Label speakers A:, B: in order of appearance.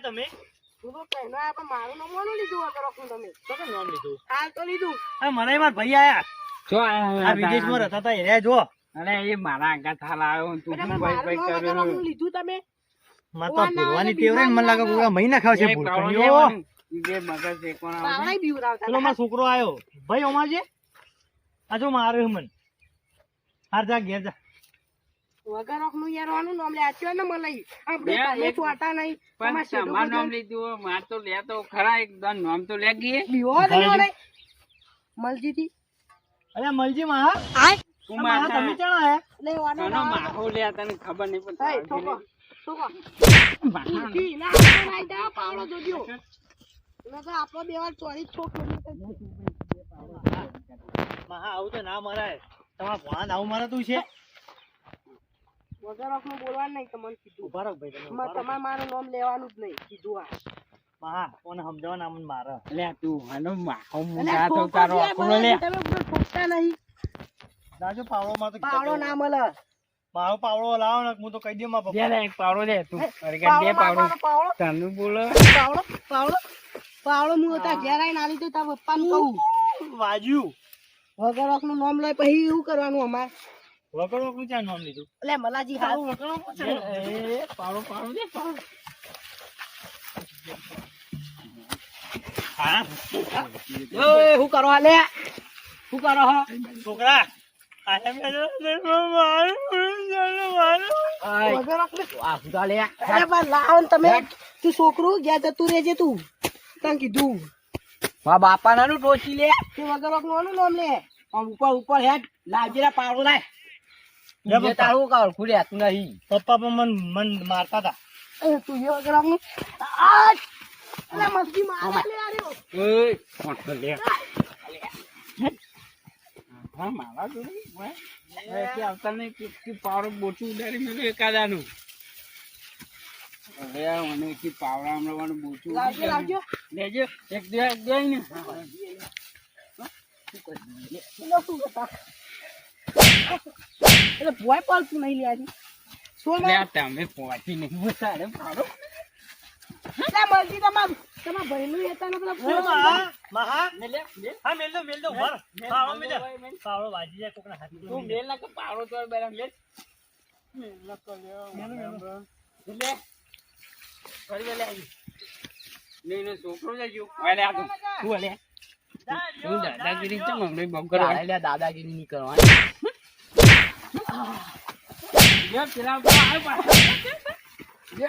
A: આયા તમે?
B: હું તો પહેલો આયા પણ મારું નામ કોનું લીધું વગર ઓખું તમે?
A: તો કેમ નામ લીધું?
B: હાલ તો લીધું.
A: આ મને મારા ભાઈ આયા.
C: જો
A: આ વિદેશમાં રહેતા હતા એરિયા જો.
C: અરે એ મારા આગળ થાલ આવ્યો તું
B: એટલે
C: શું
B: મારું
C: ભાઈ
B: નામ વગર
C: કર્યું
B: ઓખું લીધું તમે?
A: મારે તો ભૂલવાની ટેવ રે ને મને લાગે કોઈ મહિના ખાવ છે ભૂલ કરી.
C: જે મગજ શેકવાના આવે
B: પાવડાય બીવરાવતા
A: પેલો મારો છોકરો આયો ભાઈ ઓમાં છે આ જો મારે મન હાર જા ઘેર જા.
B: વગર ઓખનું યાર આનું નામ લે આચ્યો ને મને આપણે
C: યાર,
B: તમે
C: એક-
B: છોટા નહીં
C: પણ
B: તમારે શેઠું
C: તમારું નામ
B: બધું
C: લીધું હોય, માર તો લે તો ખરા એકદમ નામ તો લે ગઈ
B: બીવો તમે ઓલે મલજીથી
A: અરે મલજી માં
C: તું
A: તમે ચણા આયા
B: લે વાનો
C: આનો માહો લે તને ખબર નહીં
B: હે
C: પણ
B: છોકો છોકો
C: માહો
B: ઈ ના નાઈ દા પાવડો જોજો નકર આપણો બેવાર ચોરી છોક
A: મહા આવું તો ના મરાય તમારા ભણા આવું મારે તું છે.
B: વગર ઓખનું બોલવાનું નહીં તમને કીધું
A: ઉભા રહો ભાઈ તમે
B: તમારે મારું નામ લેવાનું જ નહીં કીધું આ
A: મહા કોને સમજાવવા ના મને મારે
C: લે તું આનો માહો
B: અલ્યા,
C: મુંગા તો
B: છોકરો
C: તારો
B: છે,
C: આપણો લે
B: તમે કોઈ ઠોકતા નહીં
A: દાજો પાવડો માં તો
B: પાવડો ના મળે
A: મારો પાવડો લાવો ને હું તો કહી દઉં મારા
C: લે
A: પપ્પા
C: લે એક પાવડો લે તું અરે કે
B: પાવડો
C: બે પાવડો
B: મારવાનો પાવડો
C: તને બોલો
B: પાવડો પાવડો પાવડો હું હતા ઘેર આવીને આલી તો તારા પપ્પાને કહું
A: વાજ્યું
B: વગર ઓખનું નામ લઈ પછી એવું કરવાનું અમારે
A: વગર વગર ક્યાં નામ લીધું
B: એટલે મલાજી હાથ
C: એ પાવડો પાવડો લે પાવડો
A: હા
B: ઓય હું કરો હાલે હું કરો હો
A: છોકરા આયા
B: વગર ઓખનું આ સુધા લે અરે બા લાવ ને તમે તું છોકરું ગયા જતું રહેજે તું તને કીધું
C: મા બાપા નાનું ટોચી લે
B: તું વગર ઓખનું આનું નામ લે આમ ઉપર ઉપર હેડ લાવજેરા પાવડો લાય
C: જે તારું કાળ ખુલ્યા તું નહીં
A: પપ્પા પણ મન મારતા હતા.
B: એ તું એ વગર ઓખનું આ અરે મસ્તી મારે લે આર્યો
C: ઓય કોણ લે હા મારા જોડે ઓય કે આવતા નહીં કે પાવડો બોચું ઉડાડી મેલું એકાદાનું અરે મને કે પાવડા હમણાં બોચું
B: લાવજો લાવજો
C: લેજો એક દે ને
B: શું કરતા એટલે ભોય પાલતું નહીં લે આજે શું
C: લે તમે પહોંચી નહીં બોસાડે પાવડો
B: એટલે મરજી તમારું તમારા ભાઈનું હતા ને પેલા
A: એ
B: ફૂલ
A: મહા મહા
C: લે લે
A: હા મેલ દો ભર પાવડો મેલ દો. પાવડો વાજી જાય કોકના હાથમાં.
C: તું મેલ ના કે પાવડો તો બરાબર લે લે ફરી લે આવી નહીં ને છોકરો જજો ઓલે આ તું લે તું દાદાગીરી ચમ હમણે બગર લે દાદાગીરી ની કરવાની લે પેલા આવ્યો પાછો લે